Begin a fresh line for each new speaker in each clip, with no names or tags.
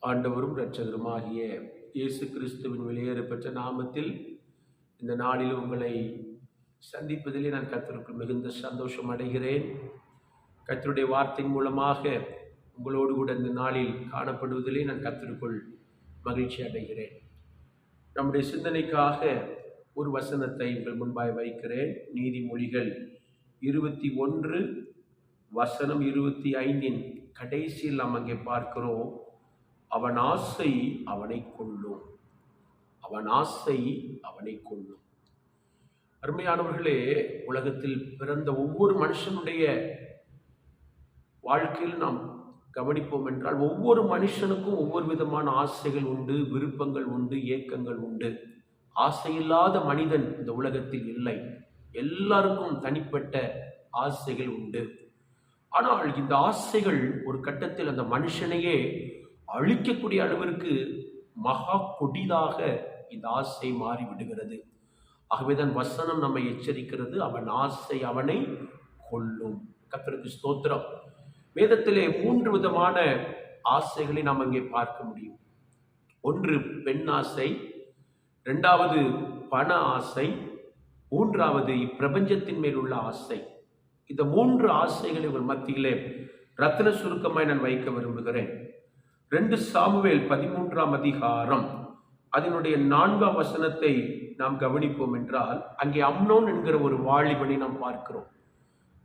ஆண்டவரும் இரட்சகருமாகிய இயேசு கிறிஸ்துவின் வெளியேற பெற்ற நாமத்தில் இந்த நாளில் உங்களை சந்திப்பதிலே நான் கர்த்தருக்குள் மிகுந்த சந்தோஷம் அடைகிறேன். கர்த்தருடைய வார்த்தையின் மூலமாக உங்களோடு கூட இந்த நாளில் காணப்படுவதிலே நான் கர்த்தருக்குள் மகிழ்ச்சி அடைகிறேன். நம்முடைய சிந்தனைக்காக ஒரு வசனத்தை உங்கள் முன்பாய் வைக்கிறேன். நீதிமொழிகள் 21 வசனம் 25 கடைசியில் நாம் அங்கே பார்க்கிறோம், அவன் ஆசை அவனை கொல்லும், அவன் ஆசை அவனை கொல்லும். அருமையானவர்களே, உலகத்தில் பிறந்த ஒவ்வொரு மனுஷனுடைய வாழ்க்கையில் நாம் கவனிப்போம் என்றால் ஒவ்வொரு மனுஷனுக்கும் ஒவ்வொரு விதமான ஆசைகள் உண்டு, விருப்பங்கள் உண்டு, ஏக்கங்கள் உண்டு. ஆசையில்லாத மனிதன் இந்த உலகத்தில் இல்லை. எல்லாருக்கும் தனிப்பட்ட ஆசைகள் உண்டு. ஆனால் இந்த ஆசைகள் ஒரு கட்டத்தில் அந்த மனுஷனையே அழிக்கக்கூடிய அளவிற்கு மகா கொடிதாக இந்த ஆசை மாறிவிடுகிறது. ஆகவேதான் வசனம் நம்மை எச்சரிக்கிறது, அவன் ஆசை அவனை கொல்லும். கர்த்தருக்கு ஸ்தோத்திரம். வேதத்திலே 3 விதமான ஆசைகளை நாம் அங்கே பார்க்க முடியும். ஒன்று பெண் ஆசை, 2வது பண ஆசை, 3வது இப்பிரபஞ்சத்தின் மேல் உள்ள ஆசை. இந்த 3 ஆசைகளை ஒரு மத்தியிலே ரத்தின சுருக்கமாய் நான் வைக்க விரும்புகிறேன். 2 சாமுவேல் 13ஆம் அதிகாரம் அதனுடைய 4ஆம் வசனத்தை நாம் கவனிப்போம் என்றால் அங்கே அம்னோன் என்கிற ஒரு வாலிபனை நாம் பார்க்கிறோம்.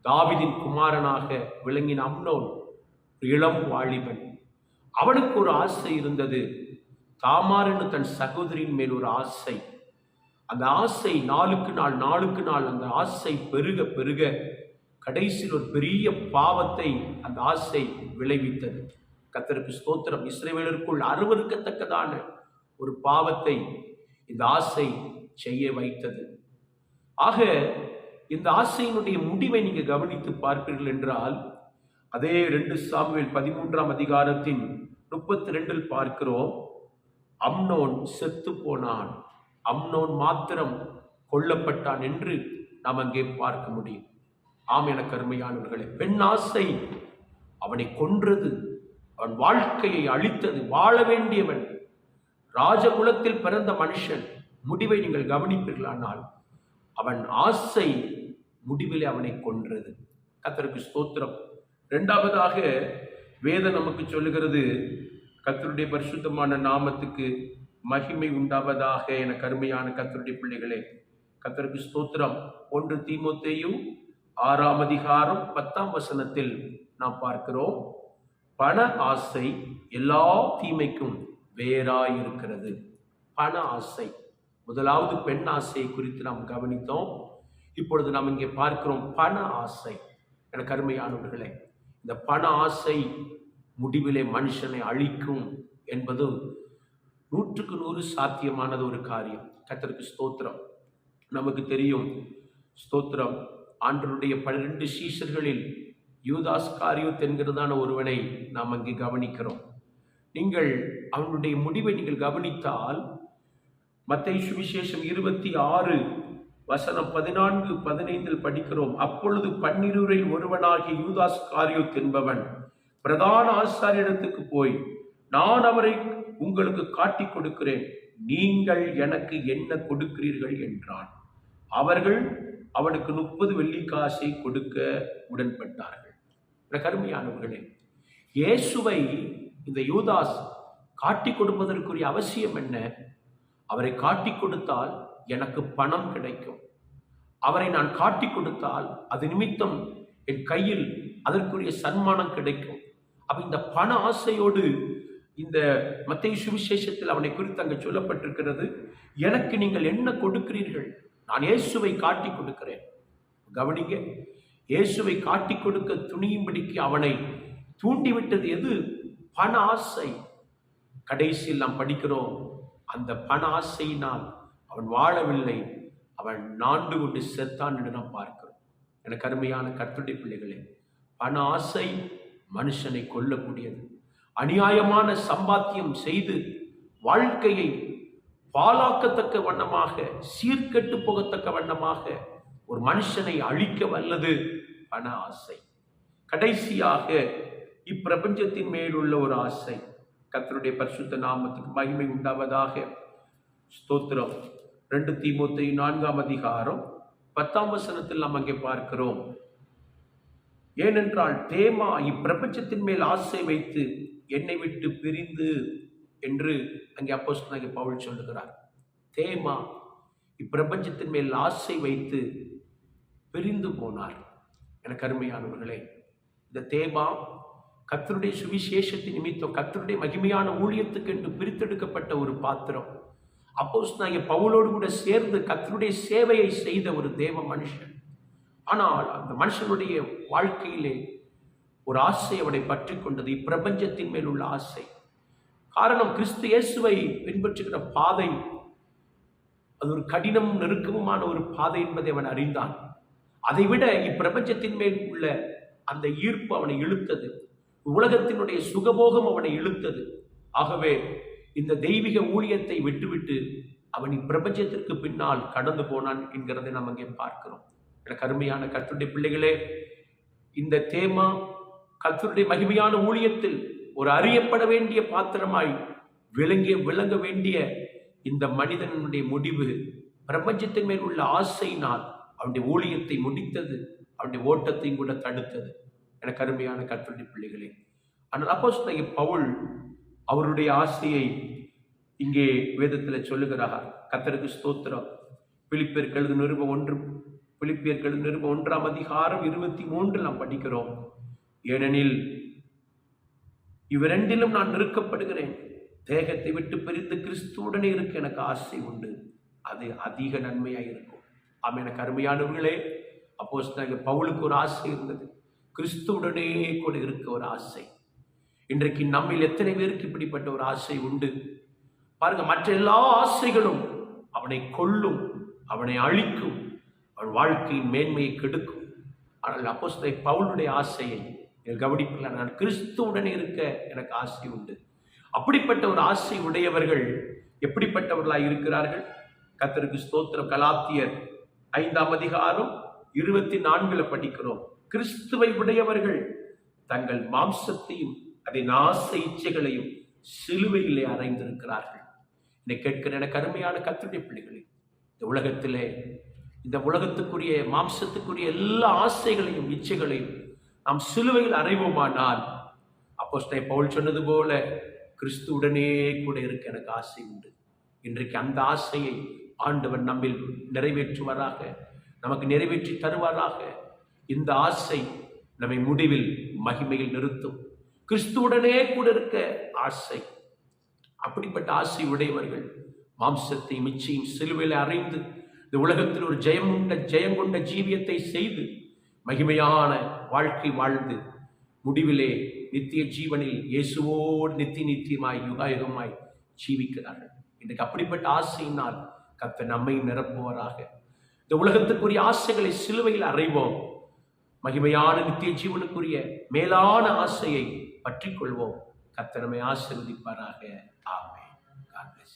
தாவீதின் குமாரனாக விளங்கின அம்னோன் இளம் வாலிபன். அவனுக்கு ஒரு ஆசை இருந்தது. தாமார் என்று தன் சகோதரியின் மேல் ஒரு ஆசை. அந்த ஆசை நாளுக்கு நாள் அந்த ஆசை பெருக பெருக கடைசியில் ஒரு பெரிய பாவத்தை அந்த ஆசை விளைவித்தது. கர்த்தருக்கு ஸ்தோத்திரம். இஸ்ரவேலருக்குள் அருவருக்கத்தக்கதான ஒரு பாவத்தை இந்த ஆசை செய்ய வைத்தது. ஆக இந்த ஆசையினுடைய முடிவை நீங்க கவனித்து பார்ப்பீர்கள் என்றால் அதே 2 சாமுவேல் 13ஆம் அதிகாரத்தின் 32 பார்க்கிறோம், அம்னோன் செத்து போனான், அம்னோன் மாத்திரம் கொல்லப்பட்டான் என்று நாம் அங்கே பார்க்க முடியும். ஆம், எனக்கு அருமையானவர்களே, பெண் ஆசை அவனை கொன்றது, அவன் வாழ்க்கையை அழித்தது. வாழ வேண்டியவன், ராஜகுலத்தில் பிறந்த மனுஷன். முடிவை நீங்கள் கவனிப்பீர்களானால் அவன் ஆசை முடிவில் அவனை கொன்றது. கர்த்தருக்கு ஸ்தோத்திரம். 2வதாக வேதம் நமக்கு சொல்லுகிறது, கர்த்தருடைய பரிசுத்தமான நாமத்துக்கு மகிமை உண்டாவதாக. என கருமையான கர்த்தருடைய பிள்ளைகளே, கர்த்தருக்கு ஸ்தோத்திரம். 1 தீமோத்தேயு 6ஆம் அதிகாரம் 10ஆம் வசனத்தில் நாம் பார்க்கிறோம், பண ஆசை எல்லா தீமைக்கும் வேறாய் இருக்கிறது. பண ஆசை. முதலாவது பெண் ஆசையை குறித்து நாம் கவனித்தோம். இப்பொழுது நாம் இங்கே பார்க்கிறோம் பண ஆசை. எனக்கு அருமையானவர்களே, இந்த பண ஆசை முடிவிலே மனுஷனை அழிக்கும் என்பது 100க்கு 100 சாத்தியமானது ஒரு காரியம். கர்த்தருக்கு ஸ்தோத்திரம். நமக்கு தெரியும், ஸ்தோத்திரம், ஆண்டவருடைய 12 சீஷர்களில் யூதாஸ் காரியோத் என்கிறதான ஒருவனை நாம் அங்கே கவனிக்கிறோம். நீங்கள் அவனுடைய முடிவை நீங்கள் கவனித்தால் மத்தேயு சுவிசேஷம் 26 வசனம் 14-15 படிக்கிறோம். அப்பொழுது 12 ஒருவனாகிய யூதாஸ் காரியோத் என்பவன் பிரதான ஆசாரியரிடத்துக்கு போய், நான் அவரை உங்களுக்கு காட்டிக் கொடுக்கிறேன், நீங்கள் எனக்கு என்ன கொடுக்கிறீர்கள் என்றான். அவர்கள் அவனுக்கு 30 வெள்ளிக்காசை கொடுக்க உடன்பட்டார்கள். கருமையானவர்களே, இயேசுவை இந்த யூதாஸ் காட்டிக் கொடுப்பதற்குரிய அவசியம் என்ன? அவரை காட்டிக் கொடுத்தால் எனக்கு பணம் கிடைக்கும், அவரை நான் காட்டிக் கொடுத்தால் அது நிமித்தம் என் கையில் அதற்குரிய சன்மானம் கிடைக்கும். அப்ப இந்த பண ஆசையோடு இந்த மத்தேயு சுவிசேஷத்தில் அவனை குறித்து அங்கு சொல்லப்பட்டிருக்கிறது, எனக்கு நீங்கள் என்ன கொடுக்கிறீர்கள்? நான் இயேசுவை காட்டிக் கொடுக்கிறேன். கவனிங்க, இயேசுவை காட்டிக் கொடுக்க துணியும்படிக்கு அவனை தூண்டிவிட்டது எது? பண ஆசை. கடைசியில் நாம் படிக்கிறோம், அந்த பண ஆசையினால் அவன் வாழவில்லை, அவன் நாண்டு கொண்டு செத்தான் என்று நாம் பார்க்கிறோம். எனக்கு அருமையான கர்த்தருடைய பிள்ளைகளே, பண ஆசை மனுஷனை கொல்லக்கூடியது. அநியாயமான சம்பாத்தியம் செய்து வாழ்க்கையை பாழாக்கத்தக்க வண்ணமாக, சீர்கெட்டு போகத்தக்க வண்ணமாக ஒரு மனுஷனை அழிக்க வல்லது பண ஆசை. கடைசியாக இப்பிரபஞ்சத்தின் மேலுள்ள ஒரு ஆசை. கர்த்தருடைய பரிசுத்த நாமத்துக்கு மகிமை உண்டாவதாக. ஸ்தோத்திரம். 2 தீமோத்தேயு 4ஆம் அதிகாரம் 10ஆம் வசனத்தில் நாம் அங்கே பார்க்கிறோம். ஏனென்றால் தேமா இப்பிரபஞ்சத்தின் மேல் ஆசை வைத்து என்னை விட்டு பிரிந்து என்று அங்கே அப்போஸ்தலனாகிய பவுல் சொல்லுகிறார். தேமா இப்பிரபஞ்சத்தின் மேல் ஆசை வைத்து பிரிந்து போனார். எனக்கு அருமையானவர்களே, இந்த தேமா கர்த்தருடைய சுவிசேஷத்தின் நிமித்தம் கர்த்தருடைய மகிமையான ஊழியத்துக்கு என்று பிரித்தெடுக்கப்பட்ட ஒரு பாத்திரம். அப்போஸ்தலனாகிய பவுலோடு கூட சேர்ந்து கர்த்தருடைய சேவையை செய்த ஒரு தேவ மனுஷன். ஆனால் அந்த மனுஷனுடைய வாழ்க்கையிலே ஒரு ஆசை அவனை பற்றி கொண்டது, இப்பிரபஞ்சத்தின் மேல் உள்ள ஆசை. காரணம், கிறிஸ்து இயேசுவை பின்பற்றுகிற பாதை அது ஒரு கடினம் நெருக்கமுமான ஒரு பாதை என்பதை அவன் அறிந்தான். அதைவிட இப்பிரபஞ்சத்தின் மேல் உள்ள அந்த ஈர்ப்பு அவனை இழுத்தது. உலகத்தினுடைய சுகபோகம் அவனை இழுத்தது. ஆகவே இந்த தெய்வீக ஊழியத்தை விட்டுவிட்டு அவன் இப்பிரபஞ்சத்திற்கு பின்னால் கடந்து போனான் என்கிறதை நாம் அங்கே பார்க்கிறோம். எனக்கு அருமையான கர்த்தருடைய பிள்ளைகளே, இந்த தேமா கர்த்தருடைய மகிமையான ஊழியத்தில் ஒரு அறியப்பட வேண்டிய பாத்திரமாய் விளங்க வேண்டிய இந்த மனிதனுடைய முடிவு பிரபஞ்சத்தின் மேல் உள்ள ஆசையினால் அவனுடைய ஊழியத்தை முடித்தது, அவனுடைய ஓட்டத்தையும் கூட தடுத்தது. எனக்கு அருமையான கர்த்தருடைய பிள்ளைகளே, ஆனால் அப்போஸ்தலனாகிய பவுல் அவருடைய ஆசையை இங்கே வேதத்தில் சொல்லுகிறார். கர்த்தருக்கு ஸ்தோத்திரம். பிலிப்பியருக்கு எழுதின நிருபம் 1ஆம் அதிகாரம் 23 நாம் படிக்கிறோம். ஏனெனில் இவ்விரண்டிலும் நான் நெருக்கப்படுகிறேன், தேகத்தை விட்டு பிரித்து கிறிஸ்துவுடனே இருக்க எனக்கு ஆசை உண்டு, அது அதிக நன்மையாக இருக்கும். ஆமாம், எனக்கு அருமையானவர்களே, அப்போஸ்தலனாகிய பவுலுக்கு ஒரு ஆசை இருந்தது, கிறிஸ்துவுடனே கூட இருக்க ஒரு ஆசை. இன்றைக்கு நம்மில் எத்தனை பேருக்கு இப்படிப்பட்ட ஒரு ஆசை உண்டு? பாருங்க, மற்ற எல்லா ஆசைகளும் அவனை கொல்லும், அவனை அழிக்கும், அவன் வாழ்க்கையின் மேன்மையை கெடுக்கும். ஆனால் அப்போஸ்தலனாகிய பவுலுடைய ஆசையை கவனிப்பீர்களா? நான் கிறிஸ்துவுடனே இருக்க எனக்கு ஆசை உண்டு. அப்படிப்பட்ட ஒரு ஆசை உடையவர்கள் எப்படிப்பட்டவர்களாய் இருக்கிறார்கள்? கர்த்தருக்கு ஸ்தோத்திரம். கலாத்தியர் 5ஆம் அதிகாரம் 24 படிக்கிறோம். கிறிஸ்துவை உடையவர்கள் தங்கள் மாம்சத்தையும் அதன் ஆசை இச்சைகளையும் சிலுவையிலே அறைந்திருக்கிறார்கள். என்னை கேட்கிற எனக்கு அருமையான கர்த்தருடைய பிள்ளைகளே, இந்த உலகத்துக்குரிய மாம்சத்துக்குரிய எல்லா ஆசைகளையும் இச்சைகளையும் நாம் சிலுவையில் அறைவோமானால், அப்போஸ்தலன் பவுல் சொன்னது போல கிறிஸ்துவுடனே கூட இருக்க எனக்கு ஆசை உண்டு. இன்றைக்கு அந்த ஆசையை ஆண்டவர் நம்மில் நிறைவேற்றுவாராக, நமக்கு நிறைவேற்றி தருவாராக. இந்த ஆசை நம்மை முடிவில் மகிமையில் நிறுத்தும். கிறிஸ்துவுடனே கூட இருக்க ஆசை. அப்படிப்பட்ட ஆசை உடையவர்கள் மாம்சத்தையும் இச்சையும் சிலுவையில் அறைந்து இந்த உலகத்தில் ஒரு ஜெயம் கொண்ட ஜீவியத்தை செய்து மகிமையான வாழ்க்கை வாழ்ந்து முடிவிலே நித்திய ஜீவனில் இயேசுவோடு நித்தியமாய் யுகாயுகமாய் ஜீவிக்கிறார்கள். இன்றைக்கு அப்படிப்பட்ட ஆசையினால் கர்த்தர் நம்மை நிரப்புவாராக. இந்த உலகத்துக்குரிய ஆசைகளை சிலுவையில் அறைவோம். மகிமையான நித்திய ஜீவனுக்குரிய மேலான ஆசையை பற்றிக் கொள்வோம். கர்த்தர் நம்மை ஆசீர்வதிப்பாராக. ஆமென்.